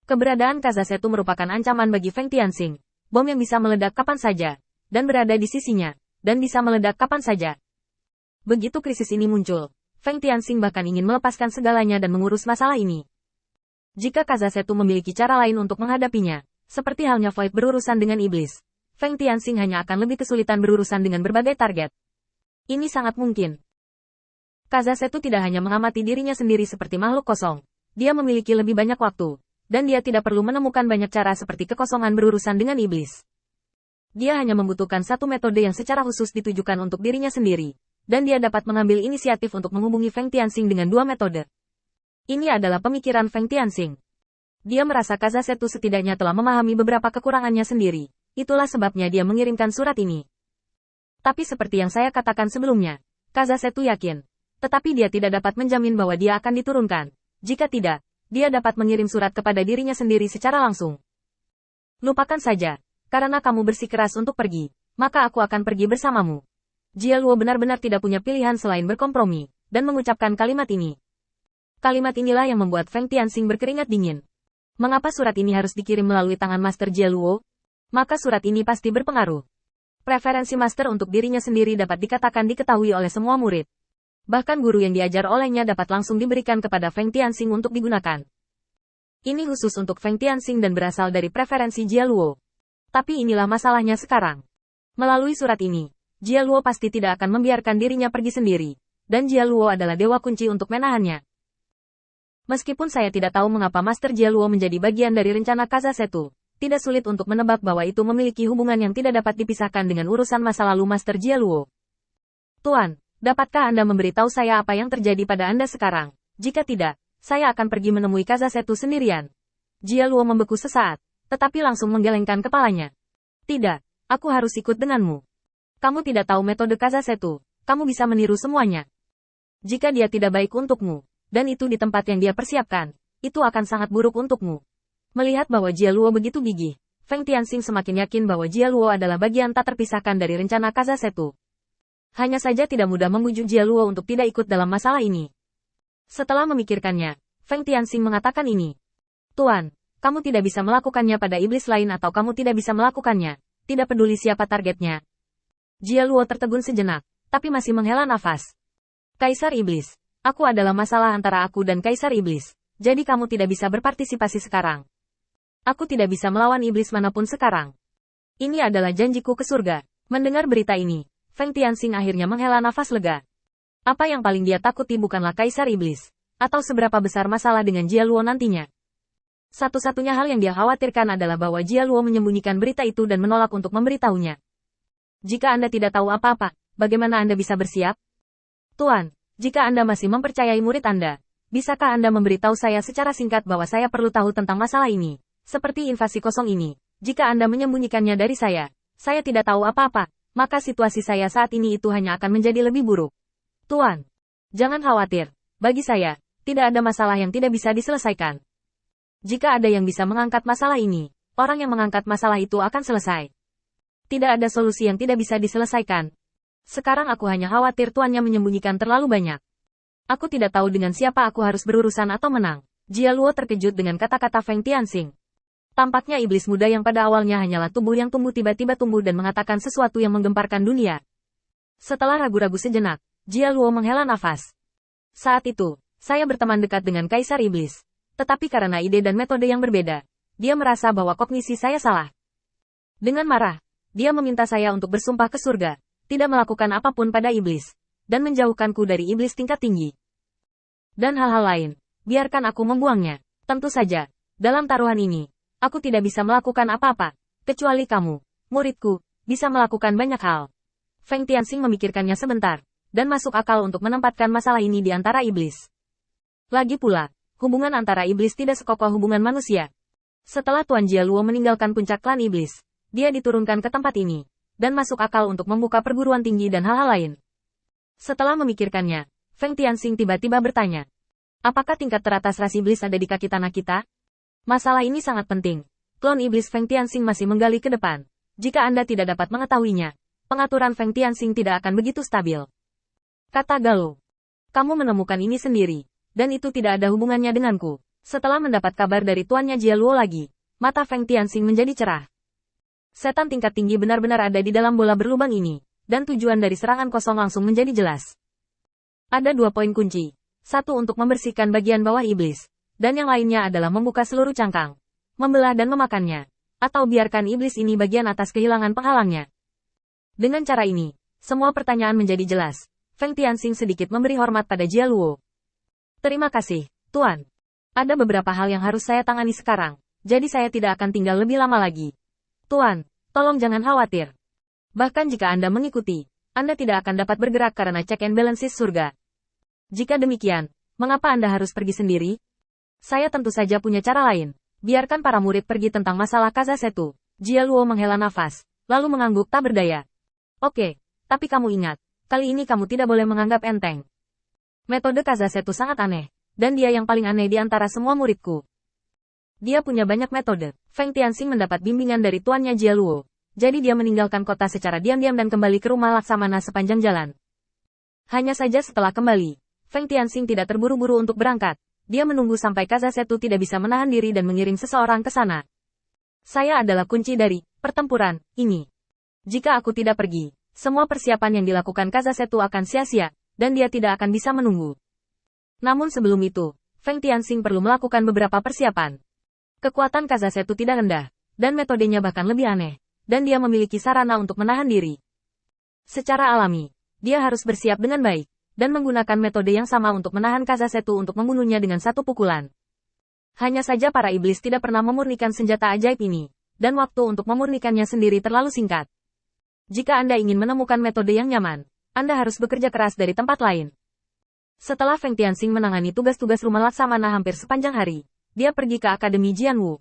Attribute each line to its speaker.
Speaker 1: Keberadaan Kazasetu merupakan ancaman bagi Feng Tianxing. Bom yang bisa meledak kapan saja, dan berada di sisinya, dan bisa meledak kapan saja. Begitu krisis ini muncul, Feng Tianxing bahkan ingin melepaskan segalanya dan mengurus masalah ini. Jika Kazasetu memiliki cara lain untuk menghadapinya, seperti halnya Void berurusan dengan iblis, Feng Tianxing hanya akan lebih kesulitan berurusan dengan berbagai target. Ini sangat mungkin. Kazasetu tidak hanya mengamati dirinya sendiri seperti makhluk kosong, dia memiliki lebih banyak waktu, dan dia tidak perlu menemukan banyak cara seperti kekosongan berurusan dengan iblis. Dia hanya membutuhkan satu metode yang secara khusus ditujukan untuk dirinya sendiri, dan dia dapat mengambil inisiatif untuk menghubungi Feng Tianxing dengan dua metode. Ini adalah pemikiran Feng Tianxing. Dia merasa Kazasetu setidaknya telah memahami beberapa kekurangannya sendiri, itulah sebabnya dia mengirimkan surat ini. Tapi seperti yang saya katakan sebelumnya, Kazasetu yakin, tetapi dia tidak dapat menjamin bahwa dia akan diturunkan. Jika tidak, dia dapat mengirim surat kepada dirinya sendiri secara langsung. Lupakan saja, karena kamu bersikeras untuk pergi, maka aku akan pergi bersamamu. Jia Luo benar-benar tidak punya pilihan selain berkompromi, dan mengucapkan kalimat ini. Kalimat inilah yang membuat Feng Tianxing berkeringat dingin. Mengapa surat ini harus dikirim melalui tangan Master Jia Luo? Maka surat ini pasti berpengaruh. Preferensi Master untuk dirinya sendiri dapat dikatakan diketahui oleh semua murid. Bahkan guru yang diajar olehnya dapat langsung diberikan kepada Feng Tianxing untuk digunakan. Ini khusus untuk Feng Tianxing dan berasal dari preferensi Jia Luo. Tapi inilah masalahnya sekarang. Melalui surat ini, Jia Luo pasti tidak akan membiarkan dirinya pergi sendiri, dan Jia Luo adalah dewa kunci untuk menahannya. Meskipun saya tidak tahu mengapa Master Jia Luo menjadi bagian dari rencana Kazasetu, tidak sulit untuk menebak bahwa itu memiliki hubungan yang tidak dapat dipisahkan dengan urusan masa lalu Master Jia Luo. Tuan, dapatkah Anda memberitahu saya apa yang terjadi pada Anda sekarang? Jika tidak, saya akan pergi menemui Kazasetu sendirian. Jia Luo membeku sesaat, tetapi langsung menggelengkan kepalanya. Tidak, aku harus ikut denganmu. Kamu tidak tahu metode Kazasetu, kamu bisa meniru semuanya. Jika dia tidak baik untukmu, dan itu di tempat yang dia persiapkan, itu akan sangat buruk untukmu. Melihat bahwa Jia Luo begitu gigih, Feng Tianxing semakin yakin bahwa Jia Luo adalah bagian tak terpisahkan dari rencana Kazasetu. Hanya saja tidak mudah membujuk Jia Luo untuk tidak ikut dalam masalah ini. Setelah memikirkannya, Feng Tianxing mengatakan ini. Tuan, kamu tidak bisa melakukannya pada iblis lain atau kamu tidak bisa melakukannya, tidak peduli siapa targetnya. Jia Luo tertegun sejenak, tapi masih menghela nafas. Kaisar Iblis, aku adalah masalah antara aku dan Kaisar Iblis, jadi kamu tidak bisa berpartisipasi sekarang. Aku tidak bisa melawan iblis manapun sekarang. Ini adalah janjiku ke surga. Mendengar berita ini, Feng Tianxing akhirnya menghela nafas lega. Apa yang paling dia takuti bukanlah Kaisar Iblis, atau seberapa besar masalah dengan Jia Luo nantinya. Satu-satunya hal yang dia khawatirkan adalah bahwa Jia Luo menyembunyikan berita itu dan menolak untuk memberitahunya. Jika Anda tidak tahu apa-apa, bagaimana Anda bisa bersiap? Tuan, jika Anda masih mempercayai murid Anda, bisakah Anda memberitahu saya secara singkat bahwa saya perlu tahu tentang masalah ini, seperti invasi kosong ini? Jika Anda menyembunyikannya dari saya tidak tahu apa-apa, maka situasi saya saat ini itu hanya akan menjadi lebih buruk. Tuan, jangan khawatir, bagi saya, tidak ada masalah yang tidak bisa diselesaikan. Jika ada yang bisa mengangkat masalah ini, orang yang mengangkat masalah itu akan selesai. Tidak ada solusi yang tidak bisa diselesaikan. Sekarang aku hanya khawatir tuannya menyembunyikan terlalu banyak. Aku tidak tahu dengan siapa aku harus berurusan atau menang. Jia Luo terkejut dengan kata-kata Feng Tianxing. Tampaknya iblis muda yang pada awalnya hanyalah tubuh yang tumbuh tiba-tiba tumbuh dan mengatakan sesuatu yang menggemparkan dunia. Setelah ragu-ragu sejenak, Jia Luo menghela nafas. Saat itu, saya berteman dekat dengan Kaisar Iblis. Tetapi karena ide dan metode yang berbeda, dia merasa bahwa kognisi saya salah. Dengan marah, dia meminta saya untuk bersumpah ke surga, tidak melakukan apapun pada iblis, dan menjauhkanku dari iblis tingkat tinggi. Dan hal-hal lain, biarkan aku membuangnya. Tentu saja, dalam taruhan ini, aku tidak bisa melakukan apa-apa, kecuali kamu, muridku, bisa melakukan banyak hal. Feng Tianxing memikirkannya sebentar, dan masuk akal untuk menempatkan masalah ini di antara iblis. Lagi pula, hubungan antara iblis tidak sekokoh hubungan manusia. Setelah Tuan Jia Luo meninggalkan puncak klan iblis, dia diturunkan ke tempat ini, dan masuk akal untuk membuka perguruan tinggi dan hal-hal lain. Setelah memikirkannya, Feng Tianxing tiba-tiba bertanya, apakah tingkat teratas ras iblis ada di kaki tanah kita? Masalah ini sangat penting. Klon iblis Feng Tianxing masih menggali ke depan. Jika Anda tidak dapat mengetahuinya, pengaturan Feng Tianxing tidak akan begitu stabil. Kata Galo, kamu menemukan ini sendiri, dan itu tidak ada hubungannya denganku. Setelah mendapat kabar dari tuannya Jialuo lagi, mata Feng Tianxing menjadi cerah. Setan tingkat tinggi benar-benar ada di dalam bola berlubang ini, dan tujuan dari serangan kosong langsung menjadi jelas. Ada 2 poin kunci. Satu untuk membersihkan bagian bawah iblis, dan yang lainnya adalah membuka seluruh cangkang, membelah dan memakannya, atau biarkan iblis ini bagian atas kehilangan penghalangnya. Dengan cara ini, semua pertanyaan menjadi jelas. Feng Tianxing sedikit memberi hormat pada Jialuo. Terima kasih, Tuan. Ada beberapa hal yang harus saya tangani sekarang, jadi saya tidak akan tinggal lebih lama lagi. Tuan, tolong jangan khawatir. Bahkan jika Anda mengikuti, Anda tidak akan dapat bergerak karena check and balances surga. Jika demikian, mengapa Anda harus pergi sendiri? Saya tentu saja punya cara lain. Biarkan para murid pergi tentang masalah Kazasetu. Jialuo menghela nafas, lalu mengangguk tak berdaya. Oke, tapi kamu ingat, kali ini kamu tidak boleh menganggap enteng. Metode Kazasetu sangat aneh, dan dia yang paling aneh di antara semua muridku. Dia punya banyak metode. Feng Tianxing mendapat bimbingan dari tuannya Jialuo. Jadi dia meninggalkan kota secara diam-diam dan kembali ke rumah Laksamana sepanjang jalan. Hanya saja setelah kembali, Feng Tianxing tidak terburu-buru untuk berangkat. Dia menunggu sampai Kazasetu tidak bisa menahan diri dan mengirim seseorang ke sana. Saya adalah kunci dari pertempuran ini. Jika aku tidak pergi, semua persiapan yang dilakukan Kazasetu akan sia-sia, dan dia tidak akan bisa menunggu. Namun sebelum itu, Feng Tianxing perlu melakukan beberapa persiapan. Kekuatan Kazasetu tidak rendah, dan metodenya bahkan lebih aneh, dan dia memiliki sarana untuk menahan diri. Secara alami, dia harus bersiap dengan baik, dan menggunakan metode yang sama untuk menahan Kazasetu untuk membunuhnya dengan satu pukulan. Hanya saja para iblis tidak pernah memurnikan senjata ajaib ini, dan waktu untuk memurnikannya sendiri terlalu singkat. Jika Anda ingin menemukan metode yang nyaman, Anda harus bekerja keras dari tempat lain. Setelah Feng Tianxing menangani tugas-tugas rumah Laksamana hampir sepanjang hari, dia pergi ke Akademi Jianwu.